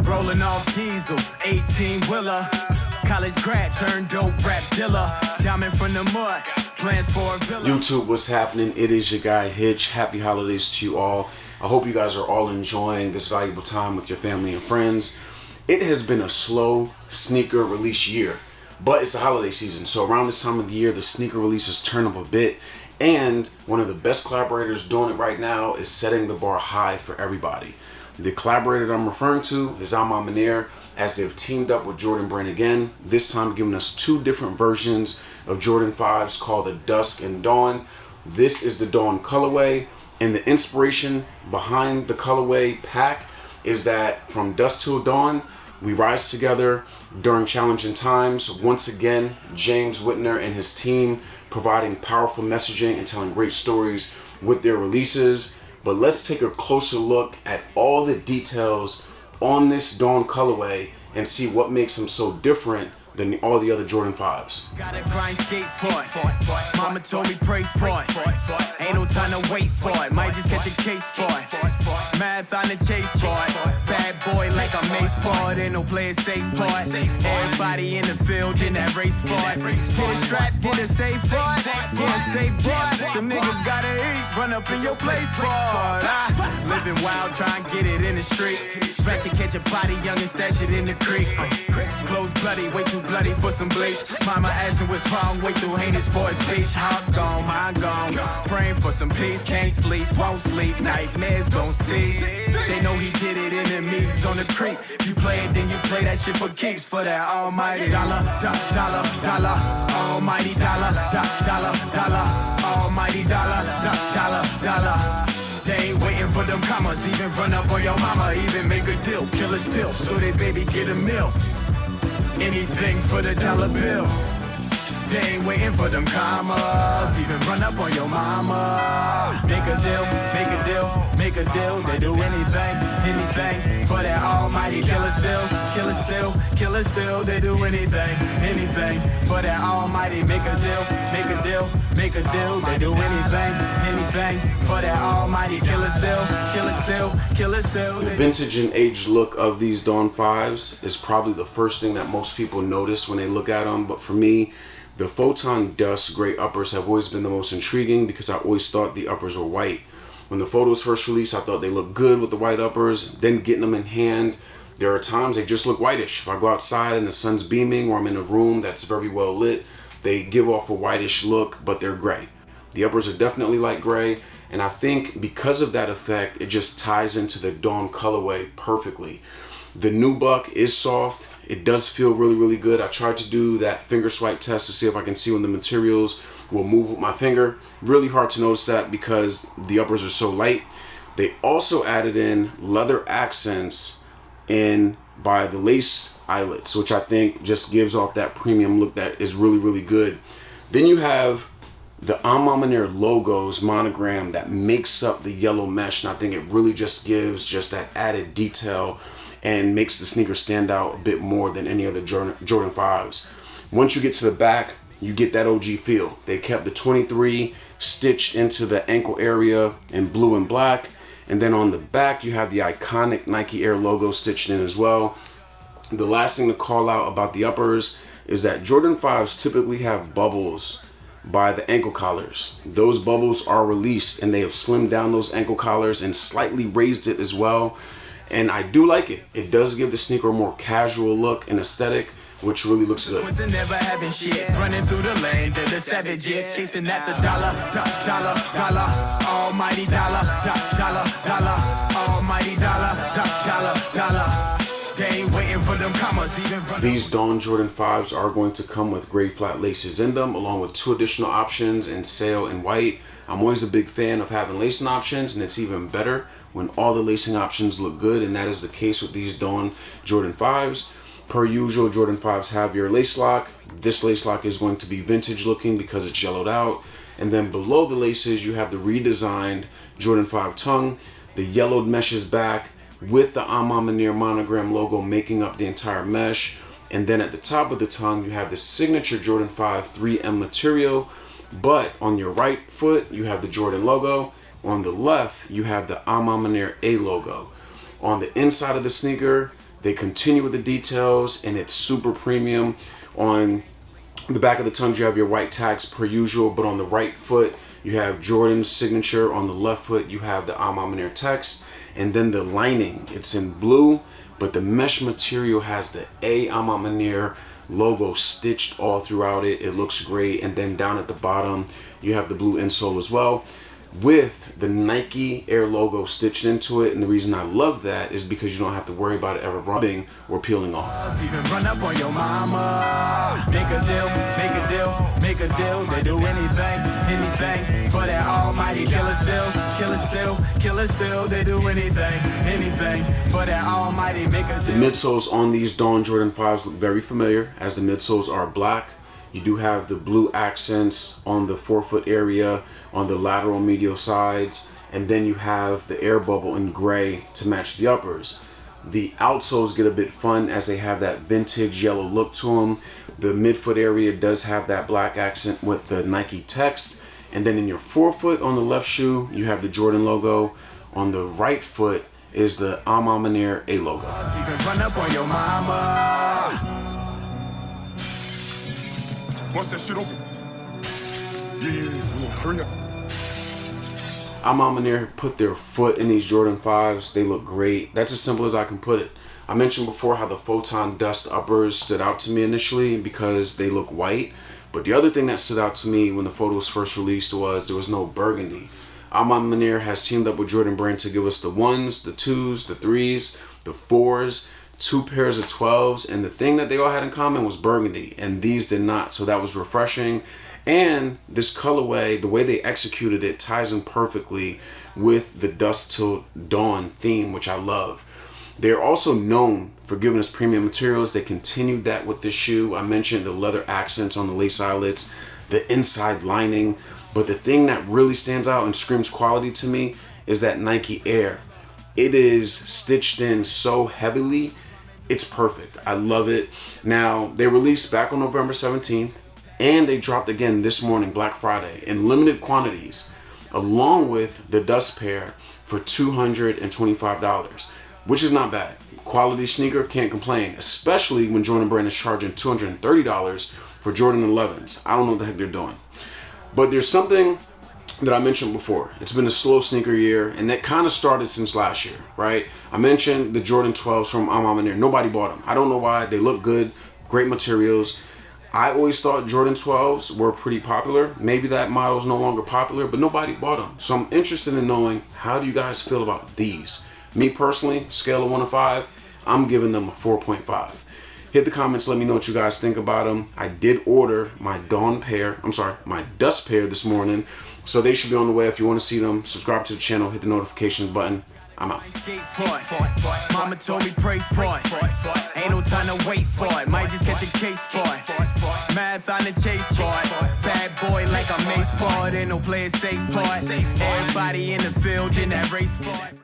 Rolling off diesel, 18-wheeler. College grad turned dope rap dealer. Diamond from the mud, plans for a villa. YouTube, what's happening? It is your guy Hitch. Happy holidays to you all. I hope you guys are all enjoying this valuable time with your family and friends. It has been a slow sneaker release year, but it's the holiday season, so around this time of the year the sneaker releases turn up a bit, and one of the best collaborators doing it right now is setting the bar high for everybody. The collaborator that I'm referring to is Ma Maniére, as they've teamed up with Jordan Brand again, this time giving us two different versions of Jordan 5s called the Dusk and Dawn. This is the Dawn colorway, and the inspiration behind the colorway pack is that from dusk till dawn, we rise together during challenging times. Once again, James Whitner and his team providing powerful messaging and telling great stories with their releases. But let's take a closer look at all the details on this Dawn colorway and see what makes them so different than all the other Jordan 5s. Gotta grind skate for it. Mama told me pray for it. Ain't no time to wait for it. Might just catch a case for it. Math on the chase for it. Bad boy like a mace for it. Ain't no player safe for it. Everybody in the field in that race for it. Get a strap, get a safe for it. Get a safe for it. Them niggas gotta eat. Run up in your place for it. Living wild, try and get it in the street. Scratch and catch a body, young and stash it in the creek. Clothes bloody, way too bloody for some bleach. Mama asking what's wrong, way too heinous for a speech. Heart gone, mind gone. Praying for some peace, can't sleep, won't sleep. Nightmares don't cease. They know he did it, enemies on the creep. You play it, then you play that shit for keeps. For that almighty dollar, dollar, dollar. Almighty dollar, dollar, dollar. Almighty dollar, dollar, dollar. They ain't waiting for them commas, even run up on your mama, even make a deal, kill her still, so they baby get a meal. Anything for the dollar bill. They ain't waiting for them commas, even run up on your mama. Make a deal, make a deal, make a deal. They do anything, anything for that almighty killer still, killer still, killer still. They do anything, anything for that almighty. Make a deal, make a deal, make a deal. They do anything, anything for that almighty killer still, killer still, killer still. The vintage and aged look of these Dawn 5s is probably the first thing that most people notice when they look at them, but for me, the Photon Dusk gray uppers have always been the most intriguing because I always thought the uppers were white. When the photos first released, I thought they looked good with the white uppers. Then getting them in hand, there are times they just look whitish. If I go outside and the sun's beaming or I'm in a room that's very well lit, they give off a whitish look, but they're gray. The uppers are definitely light gray, and I think because of that effect, it just ties into the Dawn colorway perfectly. The nubuck is soft. It does feel really, really good. I tried to do that finger swipe test to see if I can see when the materials will move with my finger. Really hard to notice that because the uppers are so light. They also added in leather accents in by the lace eyelets, which I think just gives off that premium look that is really, really good. Then you have the Ma Maniére logos monogram that makes up the yellow mesh, and I think it really just gives just that added detail and makes the sneaker stand out a bit more than any other Jordan 5s. Once you get to the back, you get that OG feel. They kept the 23 stitched into the ankle area in blue and black, and then on the back you have the iconic Nike Air logo stitched in as well. The last thing to call out about the uppers is that Jordan 5s typically have bubbles by the ankle collars. Those bubbles are released, and they have slimmed down those ankle collars and slightly raised it as well. And I do like it. It does give the sneaker a more casual look and aesthetic, which really looks good. Never having shit, running through the lane, they're the savages, chasing at the dollar, dollar, dollar, almighty dollar, dollar, dollar, almighty dollar, dollar, dollar. They ain't waiting for them commas, even running. These Dawn Jordan 5s are going to come with gray flat laces in them, along with two additional options in sail and white. I'm always a big fan of having lacing options, and it's even better when all the lacing options look good, and that is the case with these Dawn Jordan 5s. Per usual, Jordan 5s have your lace lock. This lace lock is going to be vintage looking because it's yellowed out. And then below the laces, you have the redesigned Jordan 5 tongue. The yellowed mesh is back with the Ma Maniére monogram logo making up the entire mesh. And then at the top of the tongue, you have the signature Jordan 5 3M material. But on your right foot, you have the Jordan logo. On the left, you have the Ma Maniére A logo. On the inside of the sneaker, They continue with the details, and it's super premium. On the back of the tongues, you have your white tags per usual, but on the right foot, you have Jordan's signature. On the left foot, you have the Ma Maniére text, and then the lining, it's in blue, but the mesh material has the Ma Maniére logo stitched all throughout it. It looks great. And then down at the bottom, you have the blue insole as well, with the Nike Air logo stitched into it. And the reason I love that is because you don't have to worry about it ever rubbing or peeling off. Even run up on your mama. Make a deal, make a deal, make a deal. They do anything, anything for that almighty killer still, killer still, killer still. They do anything, anything for that almighty make a deal. The midsoles on these Dawn Jordan 5s look very familiar, as the midsoles are black. You do have the blue accents on the forefoot area, on the lateral medial sides, and then you have the air bubble in gray to match the uppers. The outsoles get a bit fun as they have that vintage yellow look to them. The midfoot area does have that black accent with the Nike text. And then in your forefoot on the left shoe, you have the Jordan logo. On the right foot is the Ma Maniére A logo. Run up on your mama. Once that shit open. Yeah, hurry up. Ma Maniére put their foot in these Jordan 5s. They look great. That's as simple as I can put it. I mentioned before how the Photon Dust uppers stood out to me initially because they look white. But the other thing that stood out to me when the photo was first released was there was no burgundy. Ma Maniére has teamed up with Jordan Brand to give us the 1s, the 2s, the 3s, the 4s, 2 pairs of 12s, and the thing that they all had in common was burgundy, and these did not, so that was refreshing. And this colorway, the way they executed it, ties in perfectly with the Dusk till Dawn theme, which I love. They're also known for giving us premium materials. They continued that with this shoe. I mentioned the leather accents on the lace eyelets, the inside lining, but the thing that really stands out and screams quality to me is that Nike Air. It is stitched in so heavily. It's perfect. I love it. Now, they released back on November 17th, and they dropped again this morning, Black Friday, in limited quantities, along with the Dusk pair for $225, which is not bad. Quality sneaker, can't complain, especially when Jordan Brand is charging $230 for Jordan 11s. I don't know what the heck they're doing. But there's something that I mentioned before. It's been a slow sneaker year, and that kind of started since last year, right? I mentioned the Jordan 12s from Ma Maniére. Nobody bought them. I don't know why. They look good, great materials. I always thought Jordan 12s were pretty popular. Maybe that model is no longer popular, but nobody bought them. So I'm interested in knowing, how do you guys feel about these? Me personally, scale of 1 to 5, I'm giving them a 4.5. Hit the comments, let me know what you guys think about them. I did order my my Dusk pair this morning, so they should be on the way. If you want to see them, subscribe to the channel, hit the notifications button. I'm out. Mama told me pray for it. Ain't no time to wait for it. Might just catch a case for it. Marathon and chase for it. Bad boy like I'm Mace for it. Ain't no player safe for it. Everybody in the field in that race for it.